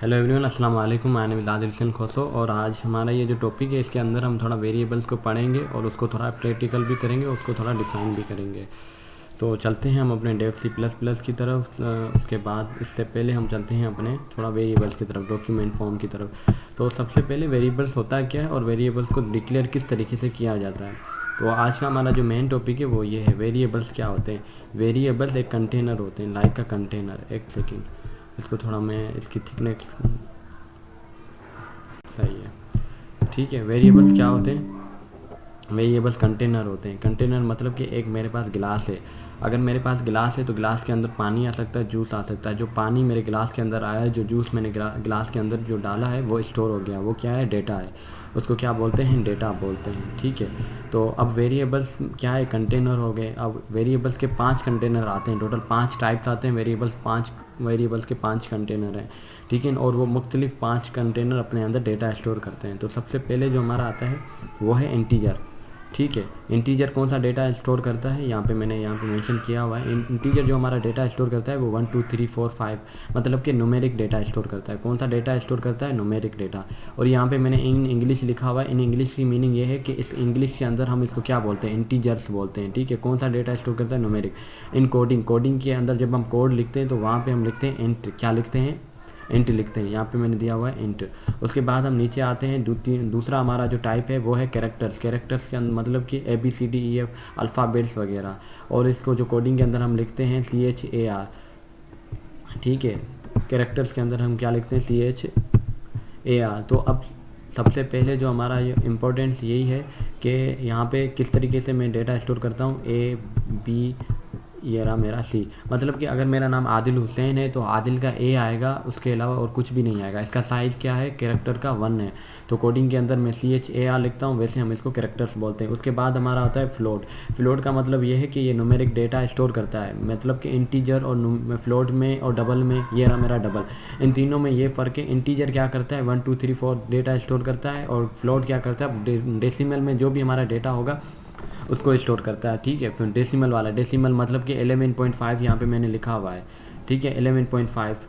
Hello everyone, अस्सलाम वालेकुम। मैं नेम आदिल हुसैन खोसो और आज हमारा ये जो टॉपिक है इसके अंदर हम थोड़ा वेरिएबल्स को पढ़ेंगे और उसको थोड़ा प्रैक्टिकल भी करेंगे, उसको थोड़ा डिफाइन भी करेंगे। तो चलते हैं हम अपने डेव सी प्लस प्लस की तरफ। उसके बाद इससे पहले हम चलते हैं अपने थोड़ा वेरिएबल्स की तरफ, डॉक्यूमेंट फॉर्म की तरफ। तो सबसे पहले वेरिएबल्स होता क्या है और वेरिएबल्स को डिक्लेयर किस तरीके से किया जाता है। तो आज का हमारा जो मेन टॉपिक है वो ये है, वेरिएबल्स क्या होते हैं। वेरिएबल्स एक कंटेनर होते हैं, लाइक का कंटेनर। एक सेकेंड, इसको थोड़ा मैं इसकी थिकनेस सही है, ठीक है। वेरिएबल्स क्या होते हैं? वेरिएबल्स कंटेनर होते हैं। कंटेनर मतलब कि एक मेरे पास गिलास है, अगर मेरे पास गिलास है तो गिलास के अंदर पानी आ सकता है, जूस आ सकता है। जो पानी मेरे गिलास के अंदर आया है, जो जूस मैंने गिलास के अंदर जो डाला है वो स्टोर हो गया, वो क्या है? डेटा है। उसको क्या बोलते हैं? डेटा बोलते हैं, ठीक है। तो अब वेरिएबल्स क्या है? कंटेनर हो गए। अब वेरिएबल्स के 5 कंटेनर आते हैं, टोटल 5 टाइप्स आते हैं वेरिएबल्स। 5 वेरिएबल्स के 5 कंटेनर हैं, ठीक है। और वो मुख्तलिफ 5 कंटेनर अपने अंदर डेटा स्टोर करते हैं। तो सबसे पहले जो हमारा आता है वो है इंटीजर, ठीक है। इंटीजर कौन सा डेटा स्टोर करता है? मैंने यहाँ पे मेंशन किया हुआ है। इंटीजर जो हमारा डेटा स्टोर करता है वो 1 2 3 4 5 मतलब कि न्यूमेरिक डेटा स्टोर करता है। कौन सा डेटा स्टोर करता है? Numeric data. और यहाँ पे मैंने इन इंग्लिश लिखा हुआ है। इन इंग्लिश की मीनिंग ये है कि इस इंग्लिश के अंदर हम इसको क्या बोलते हैं? इंटीजर्स बोलते हैं, ठीक है। कौन सा डेटा स्टोर करता है? न्यूमेरिक। इन कोडिंग के अंदर जब हम कोड लिखते हैं तो वहाँ पर हम लिखते हैं इंट। क्या लिखते हैं? इंट लिखते हैं। यहाँ पे मैंने दिया हुआ है इंट। उसके बाद हम नीचे आते हैं, दूसरा हमारा जो टाइप है वो है कैरेक्टर्स। कैरेक्टर्स के अंदर मतलब कि ABCDEF अल्फ़ाबेट्स वगैरह। और इसको जो कोडिंग के अंदर हम लिखते हैं CHAR, ठीक है। कैरेक्टर्स के अंदर हम क्या लिखते हैं? CHAR। तो अब सबसे पहले जो हमारा ये इम्पोर्टेंस यही है कि यहाँ पे किस तरीके से मैं डेटा स्टोर करता हूँ। A B, ये रहा मेरा C। मतलब कि अगर मेरा नाम आदिल हुसैन है तो आदिल का A आएगा, उसके अलावा और कुछ भी नहीं आएगा। इसका साइज़ क्या है? कैरेक्टर का 1 है। तो कोडिंग के अंदर मैं CHAR लिखता हूँ, वैसे हम इसको कैरेक्टर्स बोलते हैं। उसके बाद हमारा होता है फ्लोट। फ्लोट का मतलब ये है कि ये न्यूमेरिक डेटा स्टोर करता है, मतलब कि इंटीजर और फ्लोट में और डबल में। ये रहा मेरा डबल। इन तीनों में ये फ़र्क है। इंटीजर क्या करता है? 1 2 3 4 डेटा स्टोर करता है, और फ्लोट क्या करता है? डेसिमल में जो भी हमारा डेटा होगा उसको स्टोर करता है, ठीक है। फिर डेसिमल वाला, डेसिमल मतलब कि 11.5 यहाँ पे मैंने लिखा हुआ है, ठीक है, 11.5।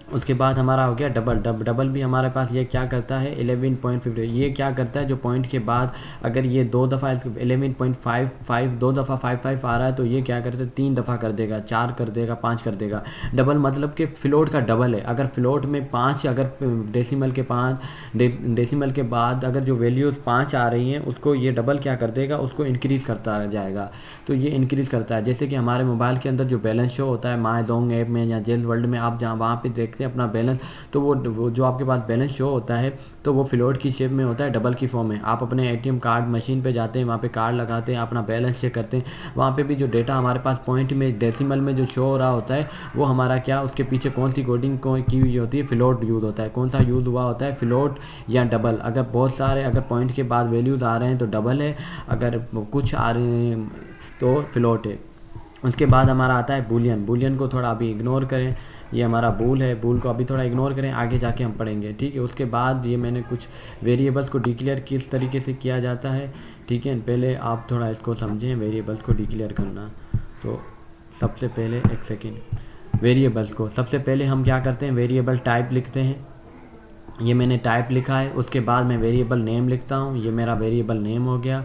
उसके बाद हमारा हो गया डबल भी हमारे पास ये क्या करता है? 11.50। ये क्या करता है? जो पॉइंट के बाद अगर ये 2 दफ़ा 11.55 2 दफ़ा 55 आ रहा है तो ये क्या करता है? 3 दफ़ा कर देगा, 4 कर देगा, 5 कर देगा। डबल मतलब कि फ्लोट का डबल है। अगर फ्लोट में 5, अगर डेसिमल के 5 डेसिमल के बाद अगर जो वैल्यूज़ 5 आ रही हैं उसको ये डबल क्या कर देगा? उसको इंक्रीज़ करता जाएगा। तो ये इंक्रीज़ करता है। जैसे कि हमारे मोबाइल के अंदर जो बैलेंस शो होता है माय दोंग ऐप में या जेल वर्ल्ड में, आप जहाँ वहाँ पे देखते हैं अपना बैलेंस, तो वो जो आपके पास बैलेंस शो होता है तो वो फ्लोट की शेप में होता है, डबल की फॉर्म में। आप अपने ATM कार्ड मशीन पे जाते हैं, वहाँ पे कार्ड लगाते हैं, अपना बैलेंस चेक करते हैं। वहाँ पे भी जो डेटा हमारे पास पॉइंट में डेसिमल में जो शो हो रहा होता है वो हमारा क्या, उसके पीछे कौन सी कोडिंग की हुई होती है? फ्लोट यूज़ होता है। कौन सा यूज़ हुआ होता है? फ्लोट या डबल। अगर बहुत सारे अगर पॉइंट के बाद वैल्यूज़ आ रहे हैं तो डबल है, अगर कुछ आ रहे हैं तो फ्लोट है। उसके बाद हमारा आता है बूलियन। बूलियन को थोड़ा अभी इग्नोर करें, ये हमारा बूल है, बूल को अभी थोड़ा इग्नोर करें, आगे जाके हम पढ़ेंगे, ठीक है। उसके बाद ये मैंने कुछ वेरिएबल्स को डिक्लेयर किस तरीके से किया जाता है, ठीक है। पहले आप थोड़ा इसको समझें, वेरिएबल्स को डिक्लेयर करना। तो सबसे पहले एक सेकेंड, वेरिएबल्स को सबसे पहले हम क्या करते हैं? वेरिएबल टाइप लिखते हैं। ये मैंने टाइप लिखा है। उसके बाद मैं वेरिएबल नेम लिखता हूँ, ये मेरा वेरिएबल नेम हो गया,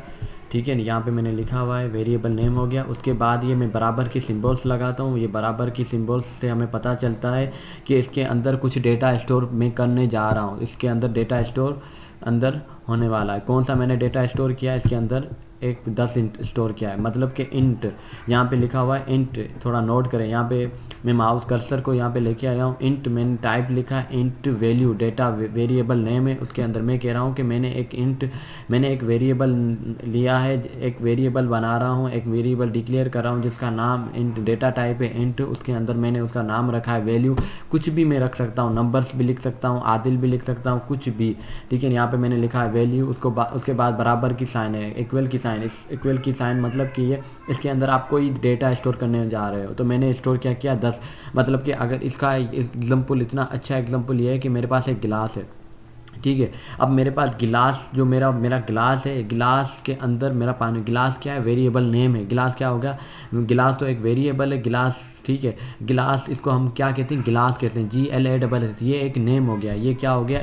ठीक है। यहाँ पे मैंने लिखा हुआ है वेरिएबल नेम हो गया। उसके बाद ये मैं बराबर की सिंबल्स लगाता हूँ। ये बराबर की सिंबल्स से हमें पता चलता है कि इसके अंदर कुछ डेटा स्टोर मैं करने जा रहा हूँ। इसके अंदर डेटा स्टोर अंदर होने वाला है। कौन सा मैंने डेटा स्टोर किया? इसके अंदर एक 10 इंट स्टोर किया है, मतलब कि इंट। यहाँ पे लिखा हुआ है इंट, थोड़ा नोट करें। यहाँ पे मैं माउस कर्सर को यहाँ पे लेके आया हूँ। इंट मैंने टाइप लिखा है, int value data variable name है। उसके अंदर मैं कह रहा हूँ कि मैंने एक वेरिएबल लिया है, एक वेरिएबल बना रहा हूँ, एक वेरिएबल डिक्लेयर कर रहा हूँ जिसका नाम इंट, डेटा टाइप है इंट। उसके अंदर मैंने उसका नाम रखा है वैल्यू। कुछ भी मैं रख सकता हूँ, नंबर्स भी लिख सकता हूँ, आदिल भी लिख सकता हूँ, कुछ भी, ठीक है। यहाँ पे मैंने लिखा है वैल्यू। उसके बाद बराबर की साइन है, इक्वल की साइन। इक्वल की साइन मतलब कि ये इसके अंदर आप कोई डेटा स्टोर करने जा रहे हो। तो मैंने स्टोर क्या किया? 10। मतलब कि अगर इसका एग्जाम्पल, इतना अच्छा एग्जाम्पल ये है कि मेरे पास एक गिलास है, ठीक है। अब मेरे पास गिलास, जो मेरा गिलास है, गिलास के अंदर मेरा पानी, गिलास क्या है? वेरिएबल नेम है। गिलास क्या होगा? गिलास तो एक वेरिएबल है। गिलास ठीक है। गिलास इसको हम क्या कहते हैं, गिलास कहते हैं, GLASS। ये एक नेम हो गया, ये क्या हो गया,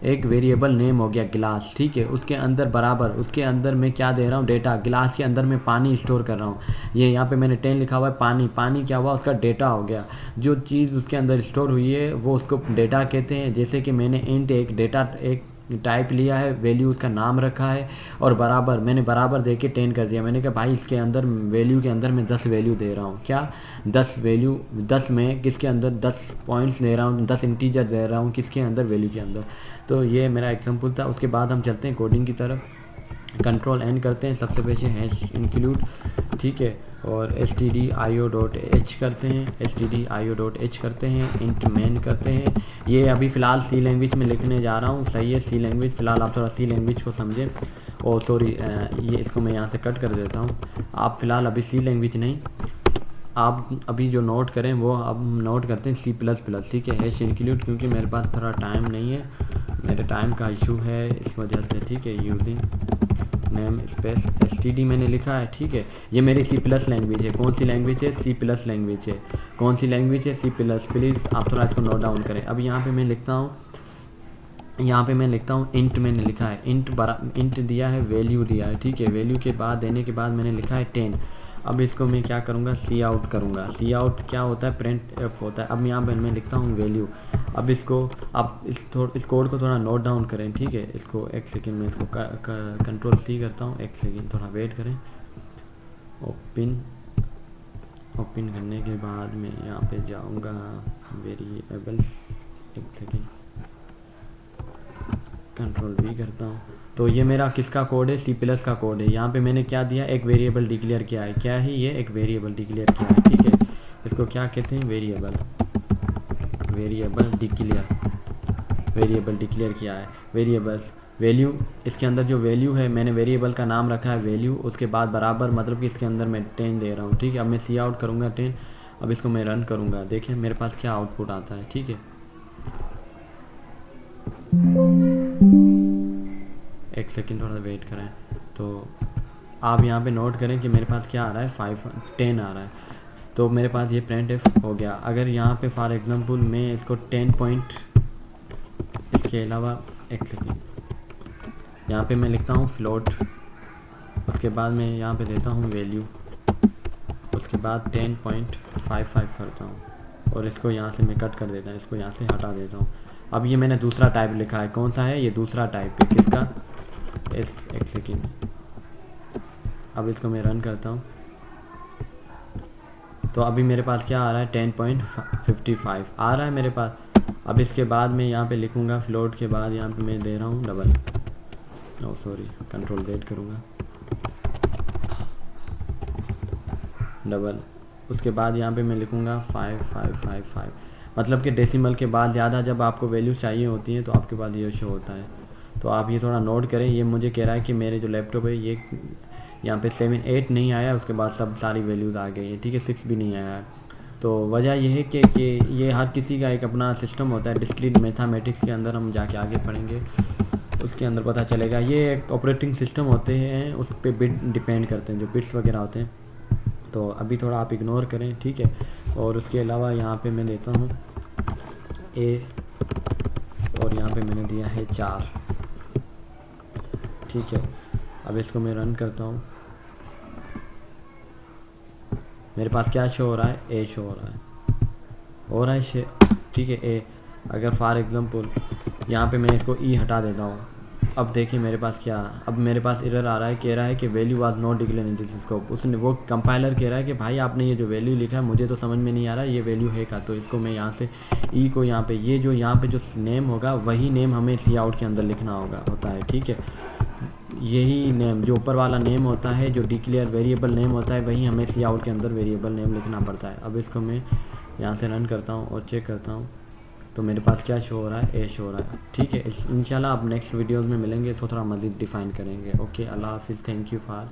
एक वेरिएबल नेम हो गया गिलास, ठीक है। उसके अंदर बराबर उसके अंदर मैं क्या दे रहा हूँ, डेटा। गिलास के अंदर मैं पानी स्टोर कर रहा हूँ। ये यहाँ पे मैंने 10 लिखा हुआ है, पानी। पानी क्या हुआ, उसका डेटा हो गया। जो चीज़ उसके अंदर स्टोर हुई है वो उसको डेटा कहते हैं। जैसे कि मैंने इंट एक डेटा एक टाइप लिया है, वैल्यू उसका नाम रखा है, और बराबर मैंने बराबर दे के 10 कर दिया। मैंने कहा भाई इसके अंदर वैल्यू के अंदर मैं 10 वैल्यू दे रहा हूँ, क्या 10 वैल्यू, 10 में किसके अंदर 10 पॉइंट्स दे रहा हूँ, 10 इंटीजर दे रहा हूँ किसके अंदर, वैल्यू के अंदर। तो ये मेरा एग्जांपल था। उसके बाद हम चलते हैं कोडिंग की तरफ। कंट्रोल एन करते हैं, सबसे पीछे हैश इंक्लूड, ठीक है, और stdio.h करते हैं, stdio.h करते हैं, इंट मेन करते हैं। ये अभी फ़िलहाल सी लैंग्वेज में लिखने जा रहा हूँ, सही है, सी लैंग्वेज। फ़िलहाल आप थोड़ा सी लैंग्वेज को समझें। ओ सॉरी, ये इसको मैं यहाँ से कट कर देता हूँ। आप फ़िलहाल अभी सी लैंग्वेज नहीं, आप अभी जो नोट करें वो अब नोट करते हैं C++, ठीक है। हैश इंक्लूड, क्योंकि मेरे पास थोड़ा टाइम नहीं है, मेरे टाइम का इशू है इस वजह से, ठीक है। यूजिंग नेम स्पेस std मैंने लिखा है, ठीक है। ये मेरी C+ लैंग्वेज है। कौन सी लैंग्वेज है, C+ लैंग्वेज है। कौन सी लैंग्वेज है, C+। प्लीज़ आप थोड़ा इसको नोट डाउन करें। अब यहाँ पे मैं लिखता हूँ, इंट मैंने लिखा है, इंट दिया है, वैल्यू दिया है, ठीक है। वैल्यू के बाद देने के बाद मैंने लिखा है 10। अब इसको मैं क्या करूँगा, सी आउट करूँगा। सी आउट क्या होता है, प्रिंट एफ होता है। अब यहाँ पर मैं लिखता हूँ वैल्यू। अब इसको आप इस कोड को थोड़ा नोट डाउन करें, ठीक है। इसको एक सेकेंड में इसको कंट्रोल C करता हूँ, एक सेकेंड थोड़ा वेट करें। ओपन करने के बाद मैं यहाँ पे जाऊँगा वेरिएबल्स, एक सेकेंड, कंट्रोल V करता हूँ। तो ये मेरा किसका कोड है, C+ का कोड है। यहाँ पे मैंने क्या दिया, एक वेरिएबल डिक्लेयर किया है। क्या है ये, एक वेरिएबल डिक्लेयर किया है, ठीक है। इसको क्या कहते हैं, वेरिएबल डिक्लेयर किया है। वेरिएबल्स वैल्यू, इसके अंदर जो वैल्यू है, मैंने वेरिएबल का नाम रखा है वैल्यू, उसके बाद बराबर मतलब कि इसके अंदर मैं 10 दे रहा हूँ, ठीक है। अब मैं सी आउट करूँगा 10। अब इसको मैं रन करूँगा, देखिए मेरे पास क्या आउटपुट आता है, ठीक है। एक सेकेंड थोड़ा वेट करें। तो आप यहाँ पे नोट करें कि मेरे पास क्या आ रहा है, 10 आ रहा है। तो मेरे पास ये प्रिंट एफ हो गया। अगर यहाँ पे फॉर एग्जांपल मैं इसको 10 पॉइंट, इसके अलावा एक सेकेंड, यहाँ पे मैं लिखता हूँ फ्लोट, उसके बाद मैं यहाँ पे देता हूँ वैल्यू, उसके बाद 10.55 करता हूँ, और इसको यहाँ से मैं कट कर देता हूँ, इसको यहाँ से हटा देता हूँ। अब ये मैंने दूसरा टाइप लिखा है, कौन सा है ये, दूसरा टाइप है किसका, एक सेकेंड। अब इसको मैं रन करता हूँ, तो अभी मेरे पास क्या आ रहा है, 10.55 आ रहा है मेरे पास। अब इसके बाद मैं यहाँ पे लिखूँगा फ्लोट के बाद यहाँ पे मैं दे रहा हूँ डबल, सॉरी कंट्रोल Z करूँगा, डबल। उसके बाद यहाँ पे मैं लिखूँगा 5555, मतलब कि डेसिमल के बाद ज़्यादा जब आपको वैल्यू चाहिए होती है तो आपके पास ये शो होता है। तो आप ये थोड़ा नोट करें। ये मुझे कह रहा है कि मेरे जो लैपटॉप है ये यहाँ पे 7 8 नहीं आया, उसके बाद सब सारी वैल्यूज़ आ गई है, ठीक है। 6 भी नहीं आया है। तो वजह यह है कि ये हर किसी का एक अपना सिस्टम होता है। डिस्क्रीट मैथमेटिक्स के अंदर हम जाके आगे पढ़ेंगे, उसके अंदर पता चलेगा। ये एक ऑपरेटिंग सिस्टम होते हैं, उस पर बिट डिपेंड करते हैं, जो बिट्स वगैरह होते हैं। तो अभी थोड़ा आप इग्नोर करें, ठीक है। और उसके अलावा यहाँ पे मैं देता हूँ A, और यहाँ पे मैंने दिया है 4, ठीक है। अब इसको मैं रन करता हूँ, मेरे पास क्या शो हो रहा है, A शो हो रहा है, ठीक है, A। अगर फॉर एग्जांपल यहाँ पे मैं इसको E हटा देता हूँ, अब देखिए मेरे पास क्या, अब मेरे पास एरर आ रहा है, कह रहा है कि value was not declare in this scope. उसने वो कंपाइलर कह रहा है कि भाई आपने ये जो वैल्यू लिखा है मुझे तो समझ में नहीं आ रहा ये वैल्यू है का। तो इसको मैं यहाँ से ई को यहाँ पे, ये जो यहाँ पे जो नेम होगा वही नेम हमें सी आउट के अंदर लिखना होता है, ठीक है। यही नेम जो ऊपर वाला नेम होता है, जो डिक्लेयर वेरिएबल नेम होता है, वही हमें सी आउट के अंदर वेरिएबल नेम लिखना पड़ता है। अब इसको मैं यहाँ से रन करता हूँ और चेक करता हूँ, तो मेरे पास क्या शो हो रहा है, ए शो हो रहा है, ठीक है। इंशाल्लाह आप नेक्स्ट वीडियोस में मिलेंगे, इसको थोड़ा मज़ीद डिफ़ाइन करेंगे। ओके, अल्लाह हाफिज़, थैंक यू फॉर